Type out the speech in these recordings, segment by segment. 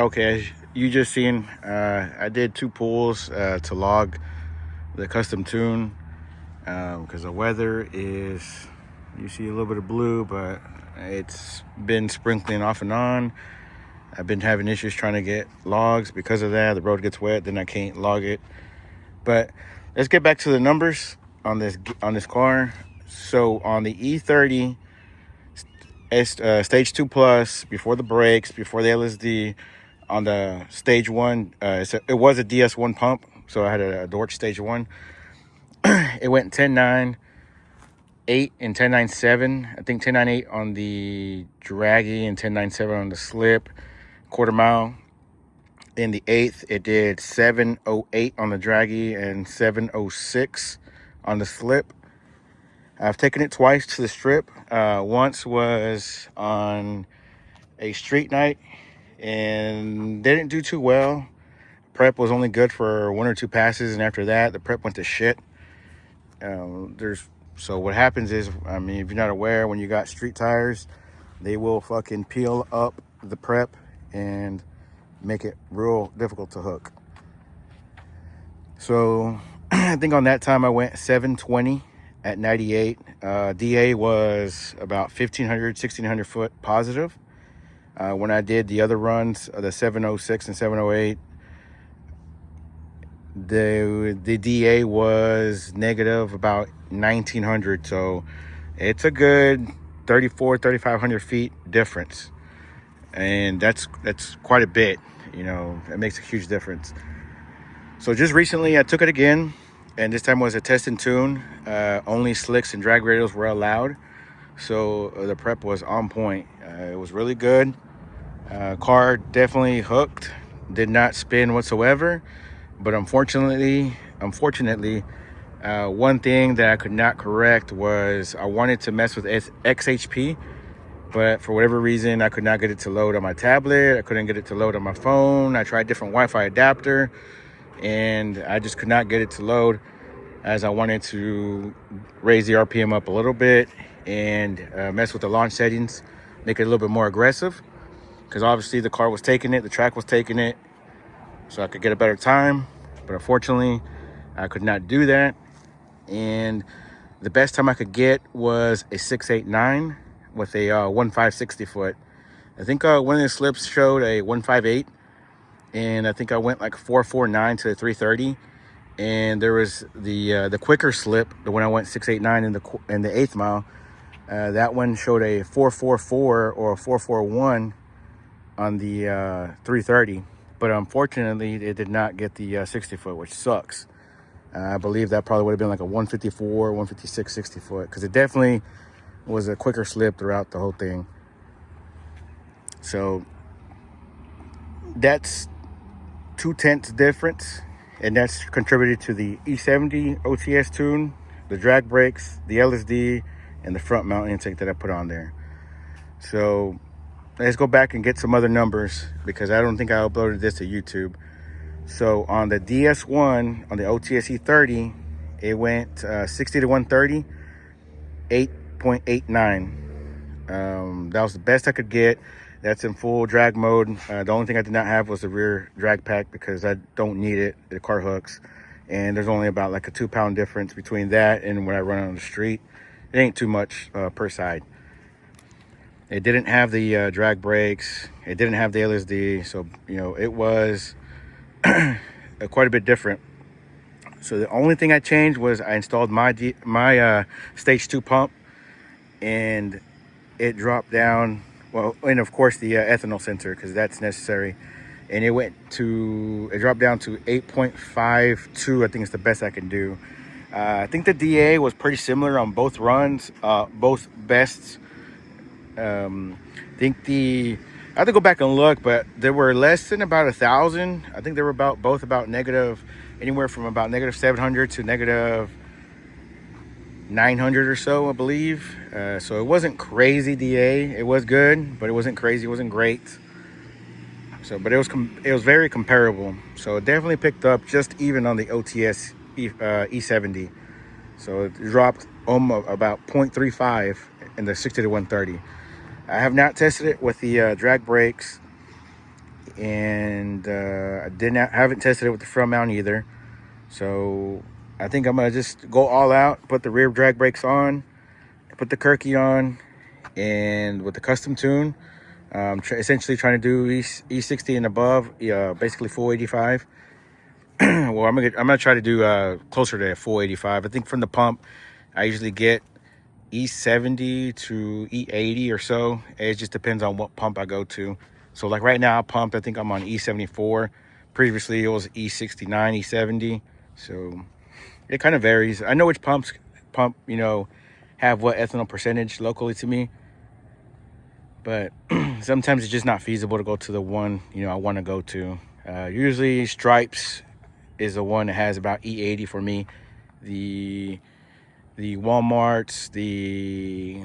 Okay, as you just seen, I did 2 pulls to log the custom tune because the weather is, you see a little bit of blue, but it's been sprinkling off and on. I've been having issues trying to get logs because of that. The road gets wet, then I can't log it. But let's get back to the numbers on this car. So on the E30 stage 2 plus, before the brakes, before the LSD, on the stage 1, it was a DS1 pump, so I had a Dorch stage 1. It went 10.9, 8 and 10.97. I think 10.98 on the draggy and 10.97 on the slip, quarter mile. In the 8th, it did 7.08 on the draggy and 7.06 on the slip. I've taken it twice to the strip. Once was on a street night and didn't do too well. Prep was only good for 1 or 2 passes, and after that, the prep went to shit. So what happens is, I mean, if you're not aware, when you got street tires, they will fucking peel up the prep and make it real difficult to hook. So I think on that time I went 720 at 98. DA was about 1,500, 1,600 foot positive. When I did the other runs, the 706 and 708, the DA was negative about 1,900. So it's a good 3,500 feet difference. And that's quite a bit, it makes a huge difference. So just recently I took it again, and this time was a test and tune. Only slicks and drag radials were allowed. So the prep was on point. It was really good. Car definitely hooked, did not spin whatsoever. But unfortunately, one thing that I could not correct was I wanted to mess with XHP, but for whatever reason, I could not get it to load on my tablet. I couldn't get it to load on my phone. I tried different Wi-Fi adapter, and I just could not get it to load, as I wanted to raise the RPM up a little bit and mess with the launch settings, make it a little bit more aggressive, because obviously the car was taking it, the track was taking it, so I could get a better time. But unfortunately, I could not do that. And the best time I could get was a 6.89 with a 1.560 foot. I think one of the slips showed a 1.58, and I think I went like 4.49 to the 3.30. And there was the quicker slip, the one I went 6.89 in the 8th mile. That one showed a 4.44 or a 4.41 on the 3.30. But unfortunately, it did not get the 60 foot, which sucks. I believe that probably would have been like a 154, 156, 60 foot, because it definitely was a quicker slip throughout the whole thing. So that's 0.2 difference, and that's contributed to the E70 OTS tune, the drag brakes, the LSD, and the front mount intake that I put on there. So let's go back and get some other numbers, because I don't think I uploaded this to YouTube. So on the DS1, on the OTS E30, it went 60 to 130, 8.89. That was the best I could get. That's in full drag mode. The only thing I did not have was the rear drag pack, because I don't need it. The car hooks. And there's only about like a 2-pound difference between that and when I run on the street. It ain't too much per side. It didn't have the drag brakes. It didn't have the LSD. So, it was quite a bit different. So the only thing I changed was I installed my stage 2 pump, and it dropped down. Well, and of course the ethanol sensor, because that's necessary. And it dropped down to 8.52. I think it's the best I can do. I think the DA was pretty similar on both runs, both bests. I have to go back and look, but there were less than about 1,000. I think they were both about anywhere from about negative 700 to negative 900 or so, I believe. So it wasn't crazy DA. It was good, but it wasn't crazy. It wasn't great. So, but it was very comparable. So it definitely picked up just even on the OTS E70. So it dropped about 0.35 in the 60 to 130. I have not tested it with the drag brakes and I haven't tested it with the front mount either. So I think I'm gonna just go all out, put the rear drag brakes on, put the Kirky on, and with the custom tune, essentially trying to do E60 and above, basically full 85. Well, I'm gonna try to do closer to full 85. I think from the pump, I usually get E70 to E80 or so. It just depends on what pump I go to. So like right now, I think I'm on E74. Previously, it was E69, E70. So it kind of varies. I know which pump, have what ethanol percentage locally to me. But sometimes it's just not feasible to go to the one, I want to go to. Usually Stripes is the one that has about E80 for me. The Walmarts, the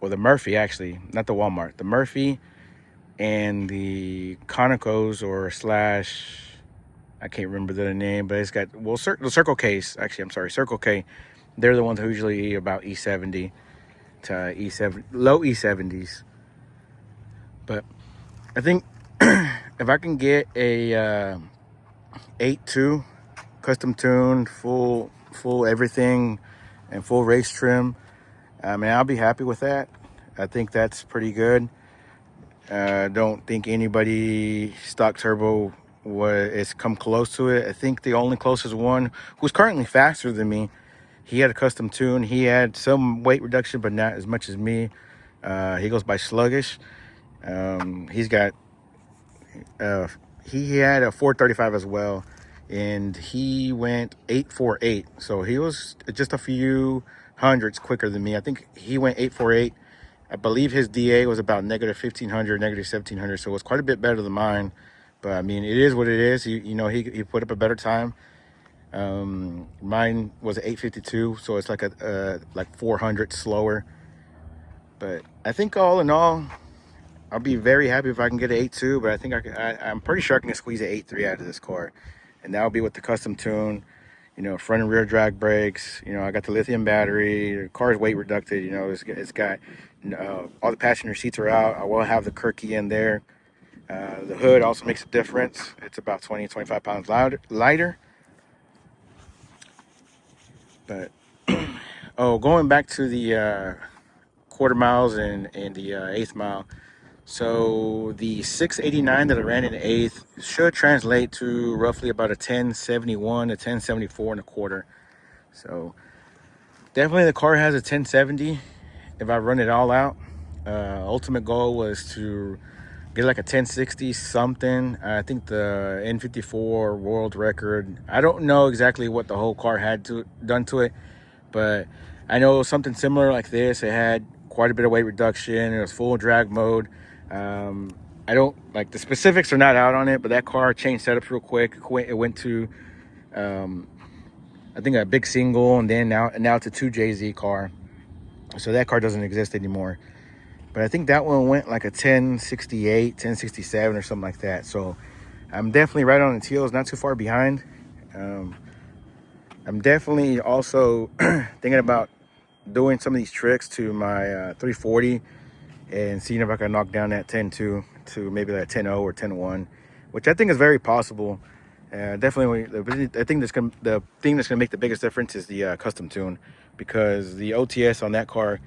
Murphy, actually, not the Walmart, the Murphy and the Conocos I can't remember the name, but it's got, the Circle K's, actually, I'm sorry, Circle K. They're the ones who usually about E70 to E7, low E70s. But I think if I can get a 8.2 custom tuned, full everything, and full race trim, I'll be happy with that. I think that's pretty good. Don't think anybody stock turbo has come close to it. I think the only closest one, who's currently faster than me, he had a custom tune. He had some weight reduction, but not as much as me. He goes by Sluggish. He's got he had a 435 as well, and he went 848. So he was just a few hundreds quicker than me. I think he went 848. I believe his DA was about negative 1500, negative 1700. So it was quite a bit better than mine. But it is what it is. He put up a better time. Mine was 852, so it's like like 400 slower. But I think all in all, I'll be very happy if I can get an 8.2, but I think I'm pretty sure I can squeeze an 8.3 out of this car. And that'll be with the custom tune, front and rear drag brakes. I got the lithium battery. The car's weight reducted. It's got all the passenger seats are out. I will have the Kirky in there. The hood also makes a difference. It's about 25 pounds lighter. But going back to the quarter miles and the eighth mile. So the 689 that I ran in the eighth should translate to roughly about a 1071 to 1074 and a quarter. So definitely the car has a 1070 if I run it all out. Ultimate goal was to get like a 1060 something. I think the N54 world record, I don't know exactly what the whole car had done to it, but I know something similar like this. It had quite a bit of weight reduction. It was full drag mode. I don't like the specifics are not out on it, but that car changed setups real quick. It went to I think a big single, and then now it's a 2JZ car. So that car doesn't exist anymore. But I think that one went like a 1068, 1067 or something like that. So I'm definitely right on its heels, not too far behind. I'm definitely also thinking about doing some of these tricks to my 340 and seeing if I can knock down that 10.2 to maybe that 10.0 or 10.1, which I think is very possible. Definitely, the thing that's gonna make the biggest difference is the custom tune, because the OTS on that car.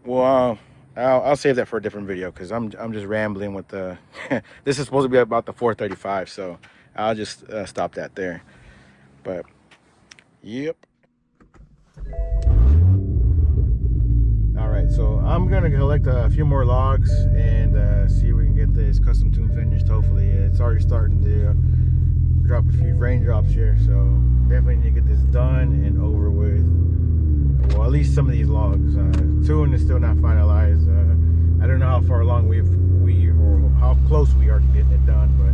Well, I'll save that for a different video, because I'm just rambling with the. This is supposed to be about the 435, so I'll just stop that there. But yep. All right, so I'm gonna collect a few more logs and see if we can get this custom tune finished. Hopefully, it's already starting to drop a few raindrops here, so definitely need to get this done and over with. Well, at least some of these logs. Tune is still not finalized. I don't know how far along or how close we are to getting it done, but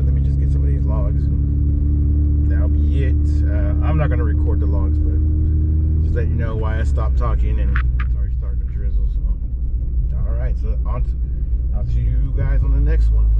let me just get some of these logs and that'll be it. I'm not gonna record the logs, but just let you know why I stopped talking and it's already starting to drizzle. So all right, so I'll see you guys on the next one.